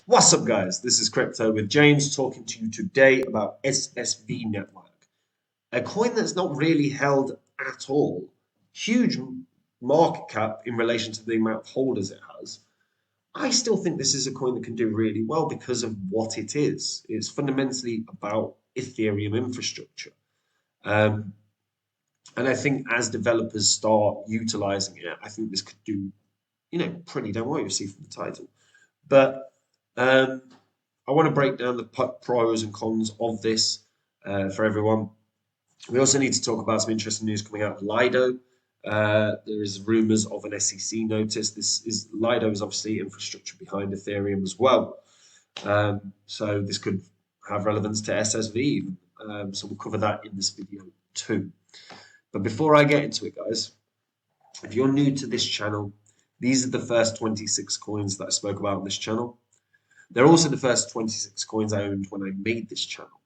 What's up, guys? This is Crypto with James talking to you today about SSV Network, a coin that's not really held at all. Huge market cap in relation to the amount of holders it has. I still think this is a coin that can do really well because of what it is. It's fundamentally about Ethereum infrastructure. Um, and I think as developers start utilizing it, I think this could do, pretty damn well. You see from the title. But um, I want to break down the pros and cons of this for everyone. We also need to talk about some interesting news coming out of Lido. There is rumors of an SEC notice. Lido is obviously infrastructure behind Ethereum as well. So this could have relevance to SSV. So we'll cover that in this video too. But before I get into it, guys, if you're new to this channel, these are the first 26 coins that I spoke about on this channel. They're also the first 26 coins I owned when I made this channel.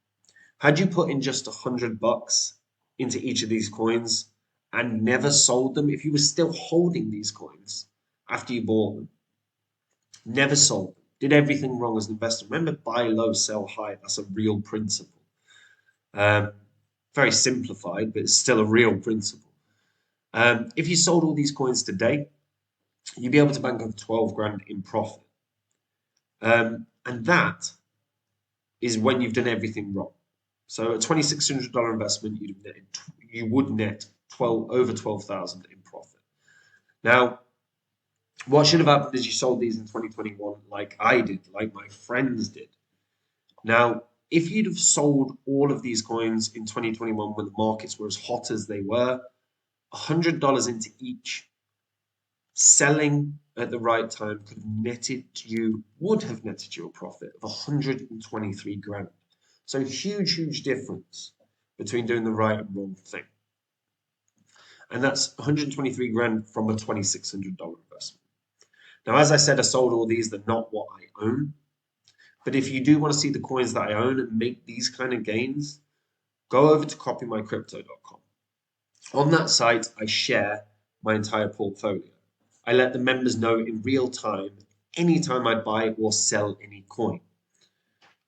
Had you put in just $100 into each of these coins and never sold them, if you were still holding these coins after you bought them, never sold them, did everything wrong as an investor. Remember, buy low, sell high. That's a real principle. Very simplified, but it's still a real principle. If you sold all these coins today, you'd be able to bank over 12 grand in profit. And that is when you've done everything wrong. So a $2,600 investment, you would net over 12,000 in profit. Now, what should have happened is you sold these in 2021, like I did, like my friends did. Now, if you'd have sold all of these coins in 2021 when the markets were as hot as they were, $100 into each, selling at the right time would have netted you a profit of 123 grand. So huge difference between doing the right and wrong thing. And that's 123 grand from a $2,600 investment. Now, as I said, I sold all these. They're not what I own. But if you do want to see the coins that I own and make these kind of gains, go over to copymycrypto.com. On that site, I share my entire portfolio. I let the members know in real time anytime I buy or sell any coin.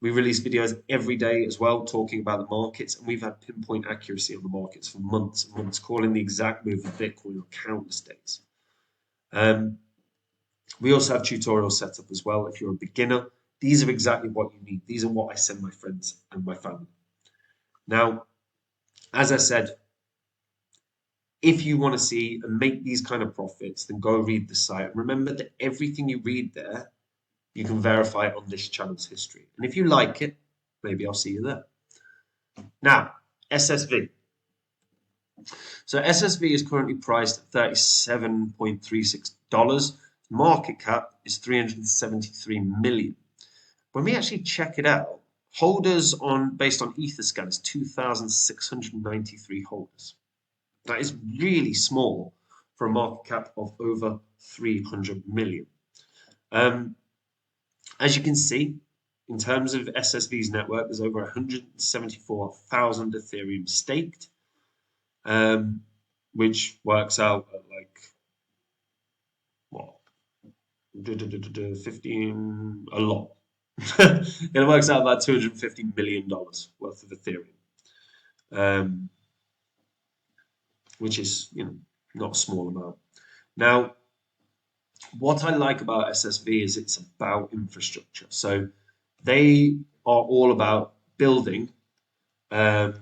We release videos every day as well, talking about the markets, and we've had pinpoint accuracy on the markets for months and months, calling the exact move of Bitcoin on countless days. We also have tutorials set up as well. If you're a beginner, these are exactly what you need. These are what I send my friends and my family. Now, as I said, if you want to see and make these kind of profits, then go read the site. Remember that everything you read there, you can verify it on this channel's history. And if you like it, maybe I'll see you there. Now, SSV. So SSV is currently priced at $37.36. Market cap is 373 million. When we actually check it out, holders based on Etherscan is 2,693 holders. That is really small for a market cap of over 300 million. As you can see, in terms of SSV's network, there's over 174,000 Ethereum staked, which works out at like, what, 15, a lot. It works out about $250 million worth of Ethereum, which is, not a small amount. Now, what I like about SSV is it's about infrastructure. So they are all about building for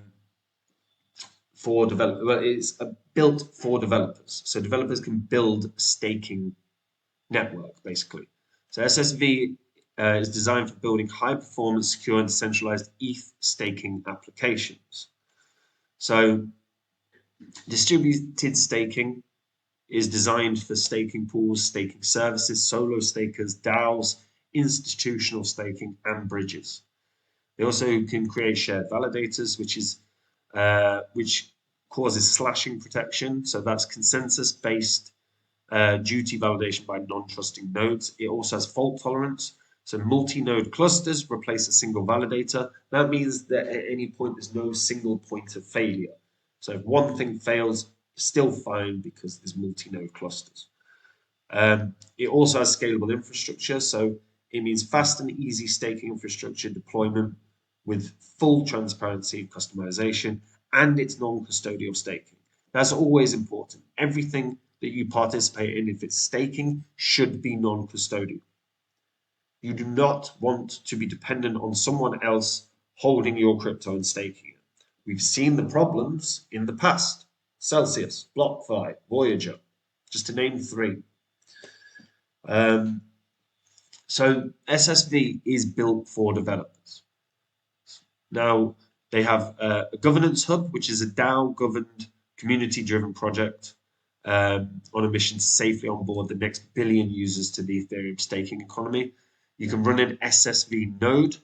developers. Well, it's built for developers. So developers can build a staking network, basically. So SSV is designed for building high-performance, secure, and decentralized ETH staking applications. So distributed staking is designed for staking pools, staking services, solo stakers, DAOs, institutional staking, and bridges. They also can create shared validators, which causes slashing protection. So that's consensus-based duty validation by non-trusting nodes. It also has fault tolerance. So multi-node clusters replace a single validator. That means that at any point there's no single point of failure. So if one thing fails, still fine because there's multi-node clusters. It also has scalable infrastructure. So It means fast and easy staking infrastructure deployment with full transparency and customization, and it's non-custodial staking. That's always important. Everything that you participate in, if it's staking, should be non-custodial. You do not want to be dependent on someone else holding your crypto and staking it. We've seen the problems in the past. Celsius, BlockFi, Voyager, just to name three. So SSV is built for developers. Now, they have a governance hub, which is a DAO-governed, community-driven project on a mission to safely onboard the next billion users to the Ethereum staking economy. You can run an SSV node.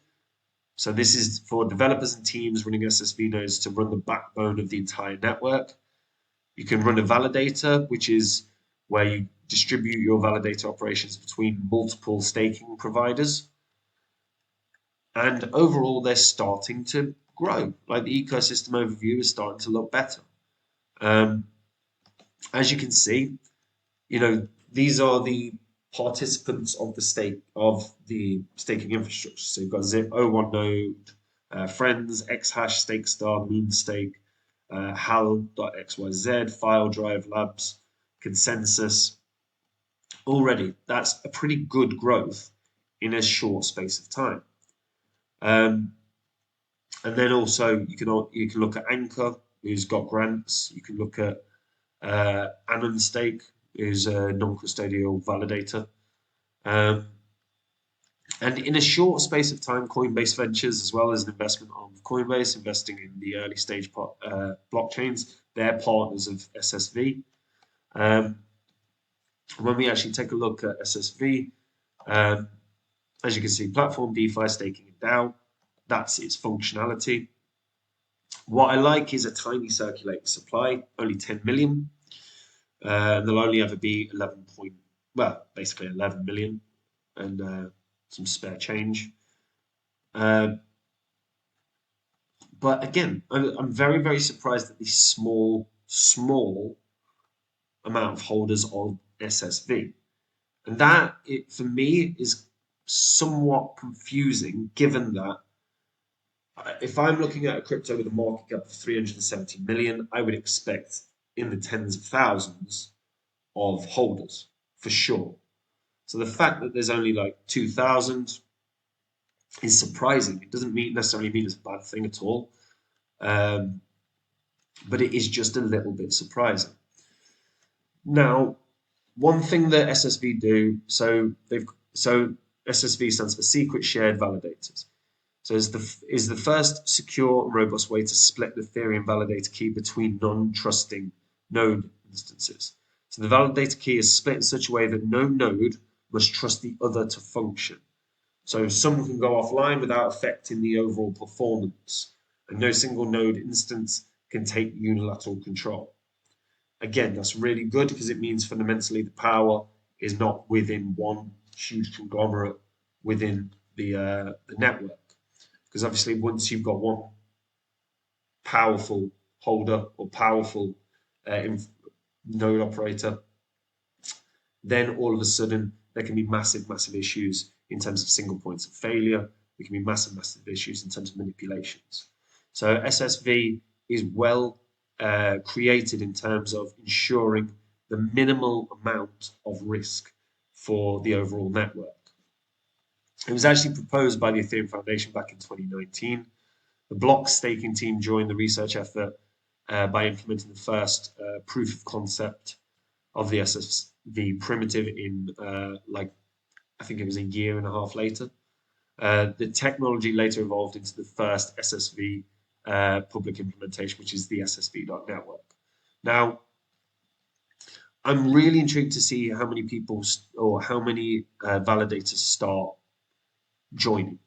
So this is for developers and teams running SSV nodes to run the backbone of the entire network. You can run a validator, which is where you distribute your validator operations between multiple staking providers. And overall, they're starting to grow. Like the ecosystem overview is starting to look better. As you can see, these are the participants of the staking infrastructure. So you've got Zip, O1 Node, Friends, Xhash, StakeStar, Moonstake, HAL.xyz, FileDrive Labs, Consensus. Already, that's a pretty good growth in a short space of time. And then also you can look at Anchor, who's got grants. You can look at Anonstake, who's a non-custodial validator. And in a short space of time, Coinbase Ventures, as well as an investment arm of Coinbase, investing in the early stage blockchains, they're partners of SSV. When we actually take a look at SSV, as you can see, platform, DeFi, staking, and DAO, that's its functionality. What I like is a tiny circulating supply, only 10 million. There'll only ever be 11 million and some spare change. But again, I'm very, very surprised at the small amount of holders of SSV. And that, for me, is somewhat confusing, given that if I'm looking at a crypto with a market cap of 370 million, I would expect in the tens of thousands of holders, for sure. So the fact that there's only like 2,000 is surprising. It doesn't necessarily mean it's a bad thing at all. But it is just a little bit surprising. Now, one thing that SSV do, so SSV stands for Secret Shared Validators. So is the first secure and robust way to split the Ethereum validator key between non-trusting node instances. So the validator key is split in such a way that no node must trust the other to function. So some can go offline without affecting the overall performance, and no single node instance can take unilateral control. Again, that's really good because it means fundamentally the power is not within one huge conglomerate within the network. Because obviously once you've got one powerful holder or powerful node operator, then all of a sudden there can be massive issues in terms of single points of failure. There can be massive issues in terms of manipulations. So SSV is well created in terms of ensuring the minimal amount of risk for the overall network. It was actually proposed by the Ethereum Foundation back in 2019. The block staking team joined the research effort by implementing the first proof of concept of the SSV primitive in I think it was a year and a half later. The technology later evolved into the first SSV public implementation, which is the SSV.network. Now, I'm really intrigued to see how many people or how many validators start joining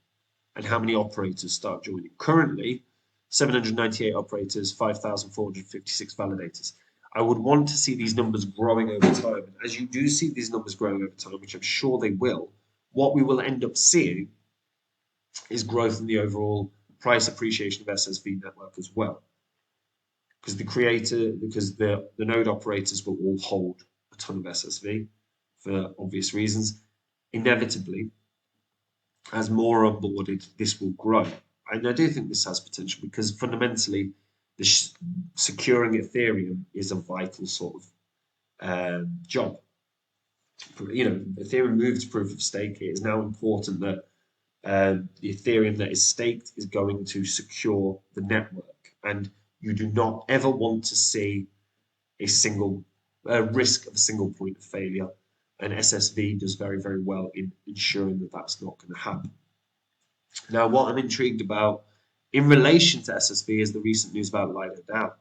and how many operators start joining. Currently, 798 operators, 5,456 validators. I would want to see these numbers growing over time. And as you do see these numbers growing over time, which I'm sure they will, what we will end up seeing is growth in the overall price appreciation of SSV network as well. Because the node operators will all hold a ton of SSV for obvious reasons. Inevitably, as more are onboarded, this will grow. And I do think this has potential because fundamentally, securing Ethereum is a vital sort of job. Ethereum moved to proof of stake. It is now important that the Ethereum that is staked is going to secure the network, and you do not ever want to see a single risk of a single point of failure. And SSV does very, very well in ensuring that that's not going to happen. Now, what I'm intrigued about in relation to SSV is the recent news about Lido DAO.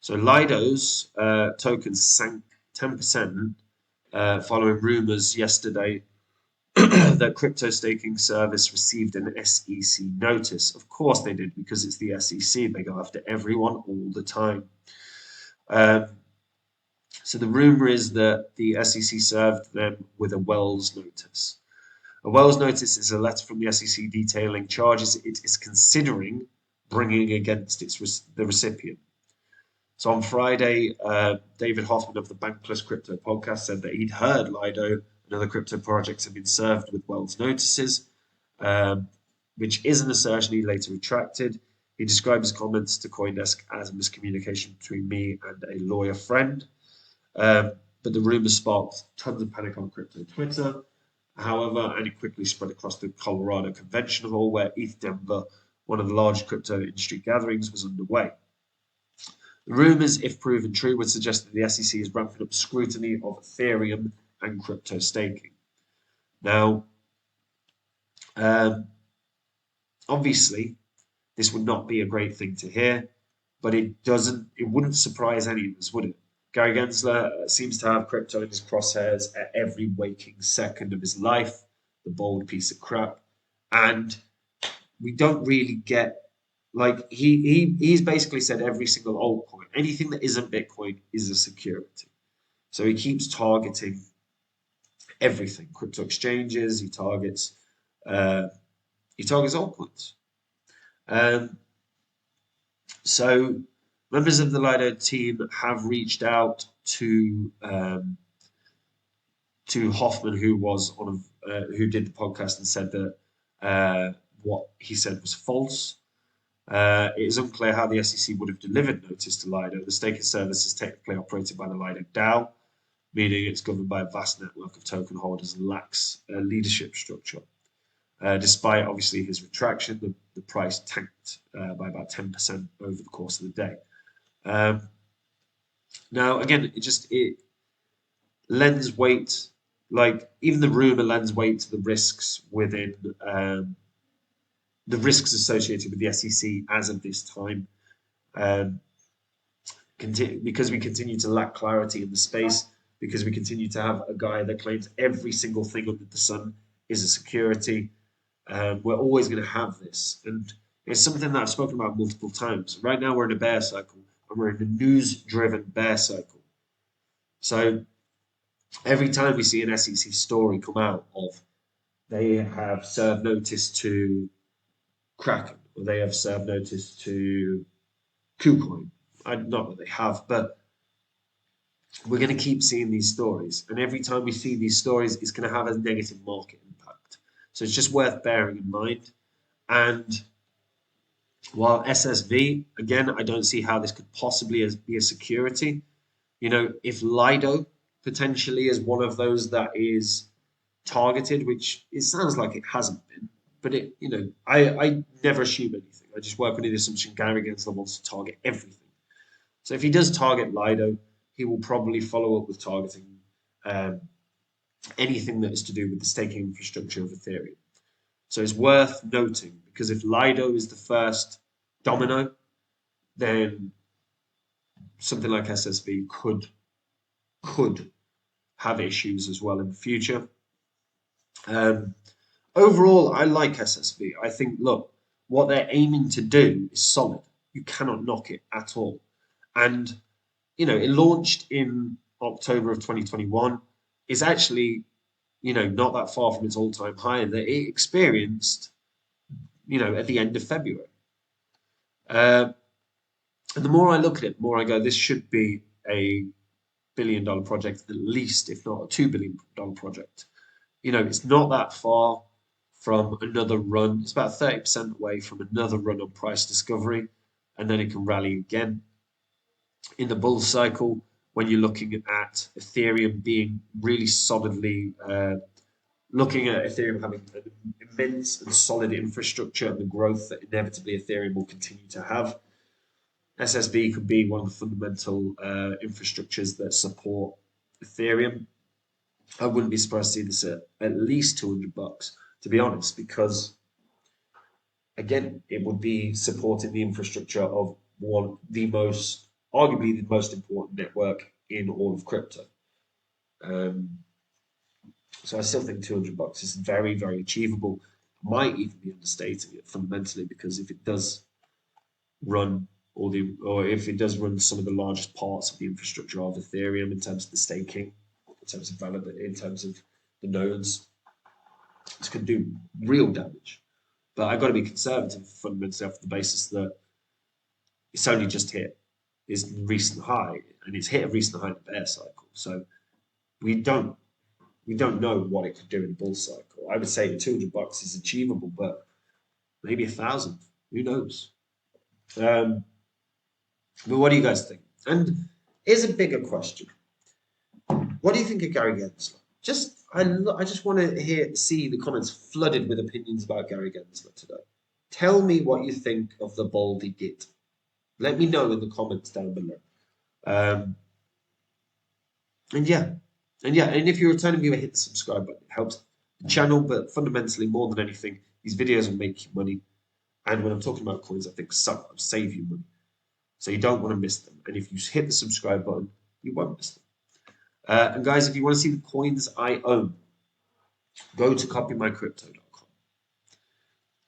So Lido's tokens sank 10% following rumors yesterday that crypto staking service received an SEC notice. Of course they did, because it's the SEC. They go after everyone all the time. So the rumor is that the SEC served them with a Wells notice. A Wells notice is a letter from the SEC detailing charges it is considering bringing against the recipient. So on Friday, David Hoffman of the Bank Plus Crypto podcast said that he'd heard Lido and other crypto projects have been served with Wells notices, which is an assertion he later retracted. He described his comments to CoinDesk as a miscommunication between me and a lawyer friend. But the rumor sparked tons of panic on crypto Twitter. However, and it quickly spread across the Colorado Convention Hall, where ETH Denver, one of the largest crypto industry gatherings, was underway. The rumors, if proven true, would suggest that the SEC is ramping up scrutiny of Ethereum and crypto staking. Now, obviously, this would not be a great thing to hear, but it wouldn't surprise any of us, would it? Gary Gensler seems to have crypto in his crosshairs at every waking second of his life, the bold piece of crap. And we don't really get, he's basically said every single altcoin, anything that isn't Bitcoin is a security. So he keeps targeting everything, crypto exchanges, he targets altcoins. So members of the Lido team have reached out to Hoffman, who was who did the podcast, and said that what he said was false. It is unclear how the SEC would have delivered notice to Lido. The staking service is technically operated by the Lido DAO, meaning it's governed by a vast network of token holders and lacks a leadership structure. Despite obviously his retraction, the price tanked by about 10% over the course of the day. Now, again, it lends weight, like even the rumor lends weight to the risks within the risks associated with the SEC as of this time. Because we continue to lack clarity in the space, because we continue to have a guy that claims every single thing under the sun is a security. We're always going to have this. And it's something that I've spoken about multiple times. Right now, we're in a bear cycle, and we're in a news-driven bear cycle. So every time we see an SEC story come out of they have served notice to Kraken, or they have served notice to KuCoin, not that they have, but we're going to keep seeing these stories. And every time we see these stories, it's going to have a negative market impact. So it's just worth bearing in mind. And while SSV, again, I don't see how this could possibly be a security. If Lido potentially is one of those that is targeted, which it sounds like it hasn't been, but I never assume anything. I just work on the assumption Gary Gensler wants to target everything. So if he does target Lido, he will probably follow up with targeting anything that is to do with the staking infrastructure of Ethereum. So it's worth noting, because if Lido is the first domino, then something like SSV could have issues as well in the future. Overall, I like SSV. I think, look, what they're aiming to do is solid. You cannot knock it at all. And, it launched in October of 2021. It's actually, not that far from its all-time high that it experienced, at the end of February. And the more I look at it, the more I go, this should be a billion-dollar project, at least, if not a $2 billion project. It's not that far from another run. It's about 30% away from another run on price discovery, and then it can rally again. In the bull cycle, when you're looking at Ethereum being really solidly, looking at Ethereum having an immense and solid infrastructure and the growth that inevitably Ethereum will continue to have, SSV could be one of the fundamental infrastructures that support Ethereum. I wouldn't be surprised to see this at least $200, to be honest, because again, it would be supporting the infrastructure of one the most, arguably the most important network in all of crypto. Um, so I still think $200 is very, very achievable. Might even be understating it fundamentally because if it does run or if it does run some of the largest parts of the infrastructure of Ethereum in terms of the staking, in terms of the nodes, this could do real damage. But I've got to be conservative fundamentally off the basis that it's only just hit its recent high, and it's hit a recent high in the bear cycle. So we don't know what it could do in a bull cycle. I would say $200 is achievable, but maybe 1,000. Who knows? But what do you guys think? And here's a bigger question: what do you think of Gary Gensler? I just want to see the comments flooded with opinions about Gary Gensler today. Tell me what you think of the Baldy Git. Let me know in the comments down below. Um, and yeah, and if you're a returning viewer, hit the subscribe button. It helps the channel, but fundamentally, more than anything, these videos will make you money. And when I'm talking about coins, I think sometimes save you money. So you don't want to miss them. And if you hit the subscribe button, you won't miss them. And guys, if you want to see the coins I own, go to copymycrypto.com.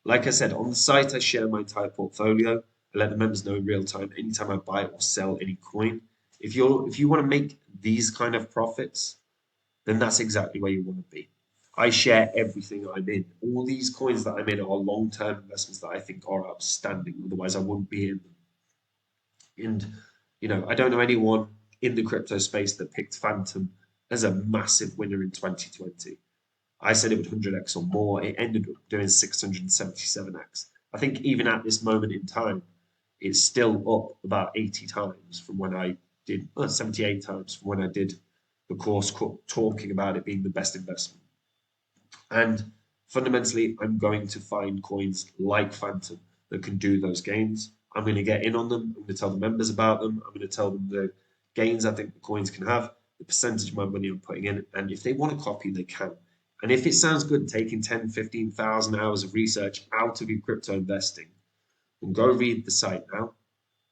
Like I said, on the site, I share my entire portfolio. I let the members know in real time anytime I buy or sell any coin. If you want to make these kind of profits, then that's exactly where you want to be. I share everything I'm in. All these coins that I'm in are long-term investments that I think are outstanding. Otherwise, I wouldn't be in them. And I don't know anyone in the crypto space that picked Phantom as a massive winner in 2020. I said it would 100x or more. It ended up doing 677x. I think even at this moment in time, it's still up about 80 times from when I did, 78 times from when I did the course talking about it being the best investment. And fundamentally, I'm going to find coins like Phantom that can do those gains. I'm going to get in on them. I'm going to tell the members about them. I'm going to tell them the gains I think the coins can have, the percentage of my money I'm putting in. And if they want to copy, they can. And if it sounds good taking 10, 15,000 hours of research out of your crypto investing, then go read the site now.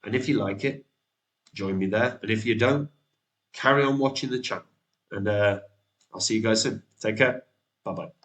And if you like it, join me there. And if you don't, carry on watching the channel. And I'll see you guys soon. Take care. Bye-bye.